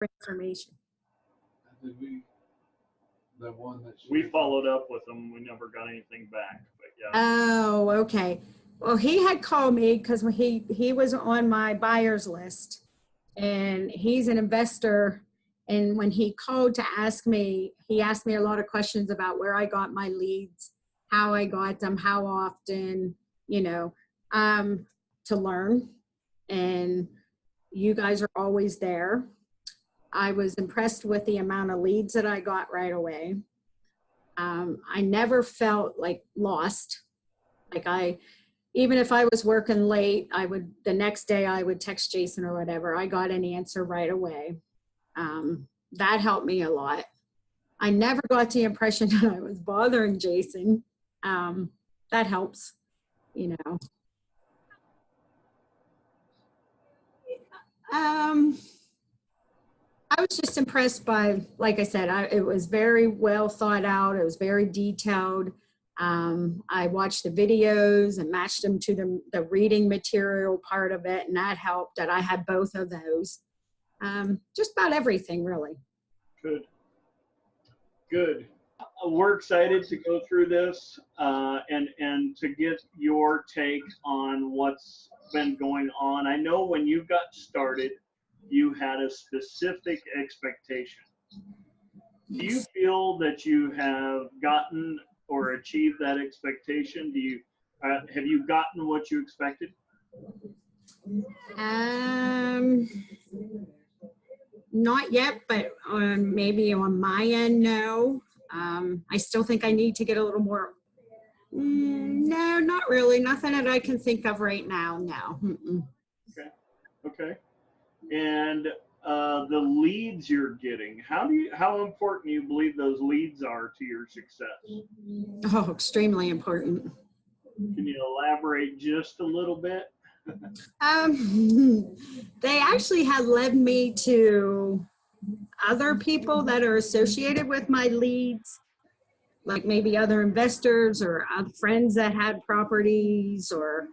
information. Did we, the one that We followed up with him. We never got anything back, but yeah. Oh, okay. Well, he had called me because he was on my buyer's list, and he's an investor. And when he called to ask me, he asked me a lot of questions about where I got my leads, how I got them, how often, you know, to learn. And you guys are always there. I was impressed with the amount of leads that I got right away. I never felt like lost. Like even if I was working late, the next day I would text Jason or whatever. I got an answer right away. That helped me a lot. I never got the impression that I was bothering Jason. That helps, you know. I was just impressed by, like I said, it was very well thought out. It was very detailed. I watched the videos and matched them to the reading material part of it, and that helped that I had both of those. Just about everything, really. Good. Good. We're excited to go through this and to get your take on what's been going on. I know when you got started, you had a specific expectation. Do you feel that you have gotten or achieved that expectation? Do you have you gotten what you expected? Not yet, but maybe on my end, no. I still think I need to get a little more. No, not really. Nothing that I can think of right now. No. Okay. Okay. And the leads you're getting, how important do you believe those leads are to your success? Oh, extremely important. Can you elaborate just a little bit? They actually have led me to other people that are associated with my leads, like maybe other investors or friends that had properties, or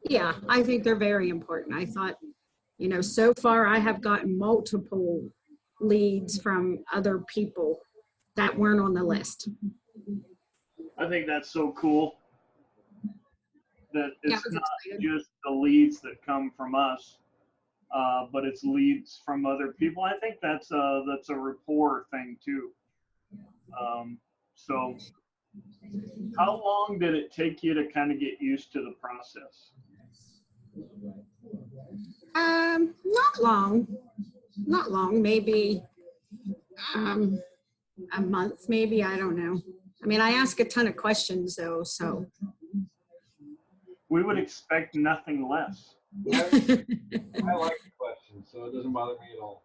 yeah, I think they're very important. I thought, you know, so far I have gotten multiple leads from other people that weren't on the list. I think that's so cool that it's Yeah, not just the leads that come from us, but it's leads from other people. I think that's a rapport thing too. So how long did it take you to kind of get used to the process? Not long, maybe a month, maybe, I don't know. I mean, I ask a ton of questions though, so. We would expect nothing less. I like the question, so it doesn't bother me at all.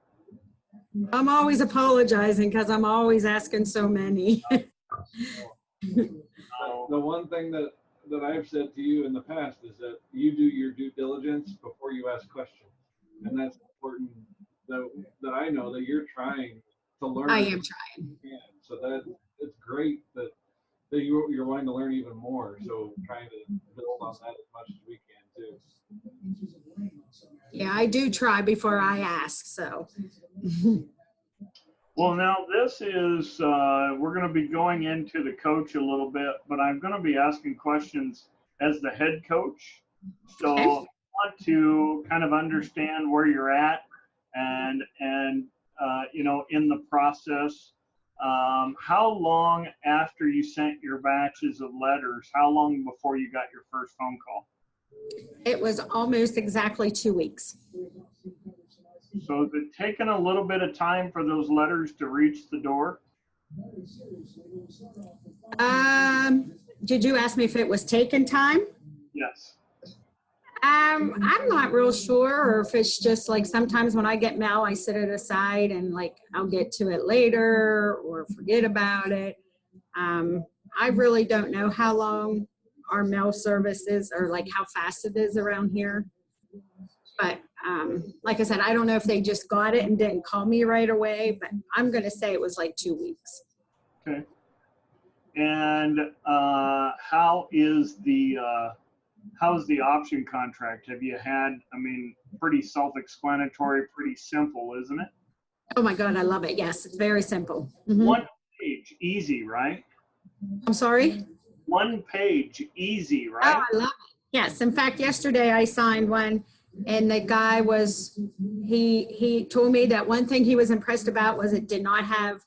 I'm always apologizing because I'm always asking so many. The one thing that I've said to you in the past is that you do your due diligence before you ask questions. And that's important that I know that you're trying to learn. I am trying. So that it's great that you're wanting to learn even more. So trying to build on that as much as we can too. Yeah, I do try before I ask, so. Well, now this is, we're going to be going into the coach a little bit, but I'm going to be asking questions as the head coach. So I want to kind of understand where you're at and you know, in the process. How long after you sent your batches of letters, how long before you got your first phone call? It was almost exactly 2 weeks. So has it taken a little bit of time for those letters to reach the door? Did you ask me if it was taking time? Yes. I'm not real sure, or if it's just like sometimes when I get mail, I set it aside and like I'll get to it later or forget about it. I really don't know how long our mail service is or like how fast it is around here. But like I said, I don't know if they just got it and didn't call me right away, but I'm going to say it was like 2 weeks. Okay. And how is the how's the option contract? Have you had, I mean, pretty self-explanatory, pretty simple, isn't it? Oh my God, I love it. Yes, it's very simple. Mhm. One page, easy, right? I'm sorry? One page, easy, Oh, right? I love it. Yes. In fact, yesterday I signed one and the guy was, he told me that one thing he was impressed about was it did not have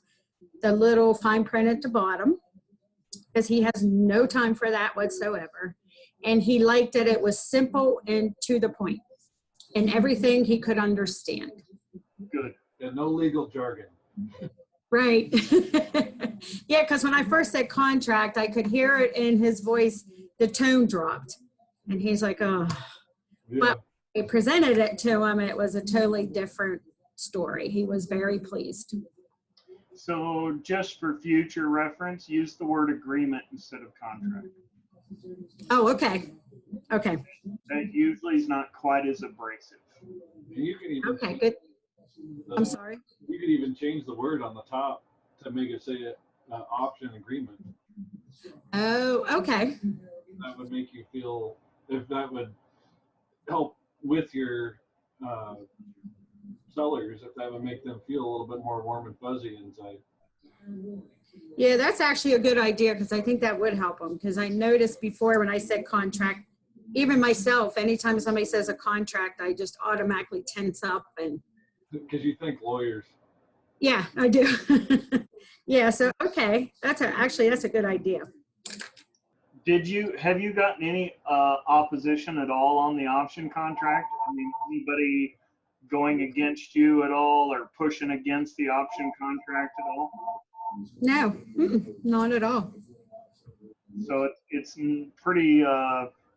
the little fine print at the bottom because he has no time for that whatsoever. And he liked that it was simple and to the point and everything he could understand. Good. And no legal jargon. Right. Yeah, because when I first said contract, I could hear it in his voice, the tone dropped. And he's like, oh. Yeah. But I presented it to him. It was a totally different story. He was very pleased. So just for future reference, use the word agreement instead of contract. Oh, okay. Okay. That usually is not quite as abrasive. And you can even Okay, good. the- I'm sorry. You could even change the word on the top to make it say option agreement. Oh, okay. That would make you feel, if that would help with your sellers, if that would make them feel a little bit more warm and fuzzy inside. Yeah, that's actually a good idea because I think that would help them. Because I noticed before when I said contract, even myself, anytime somebody says a contract, I just automatically tense up and Because you think lawyers. yeah, I do. Yeah, so okay, actually that's a good idea. Have you gotten any opposition at all on the option contract? I mean, anybody going against you at all or pushing against the option contract at all? No, not at all. So it's pretty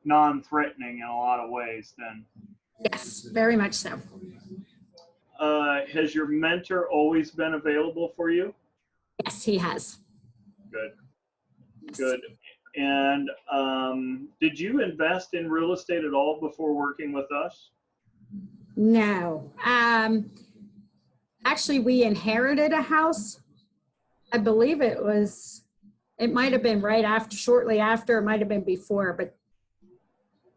non-threatening in a lot of ways then. Yes, very much so. Has your mentor always been available for you? Yes, he has. Good. Good. And did you invest in real estate at all before working with us? No. Actually, we inherited a house. I believe it might have been shortly after, it might have been before, but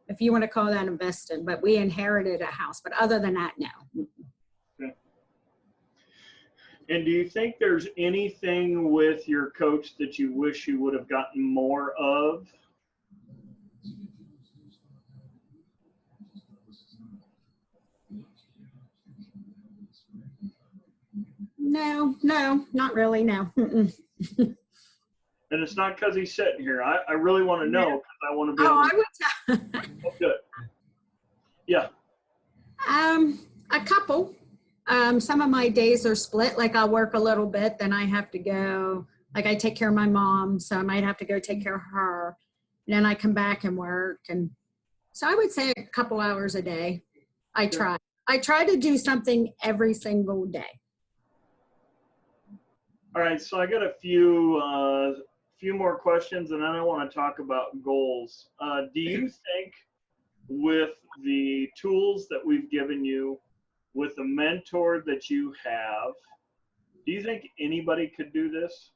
if you want to call that investing, but we inherited a house. But other than that, no. Okay. And do you think there's anything with your coach that you wish you would have gotten more of? No, not really, no. And it's not because he's sitting here. I really want to know because I want to be able Oh, to. I would tell. Oh, good. Yeah. A couple. Some of my days are split. Like I'll work a little bit, then I have to go. Like I take care of my mom, so I might have to go take care of her. And then I come back and work, and so I would say a couple hours a day. I try to do something every single day. All right. So I got a few more questions, and then I want to talk about goals. Do you think with the tools that we've given you, with the mentor that you have, do you think anybody could do this?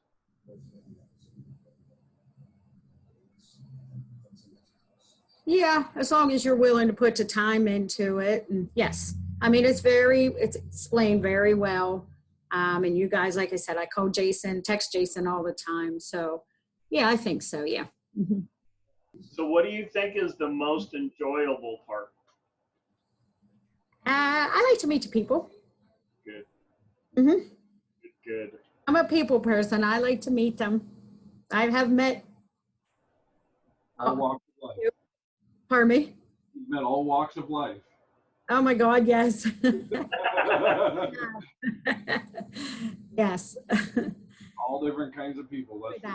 Yeah, as long as you're willing to put the time into it. And yes, I mean, it's explained very well. And you guys, like I said, I call text Jason all the time. So yeah, I think so. Yeah. Mm-hmm. So what do you think is the most enjoyable part? I like to meet the people. Good. Mm-hmm. Good. I'm a people person. I like to meet them. I have met. All walks of life. Pardon me? You've met all walks of life. Oh my God, yes. Yes. All different kinds of people. That's for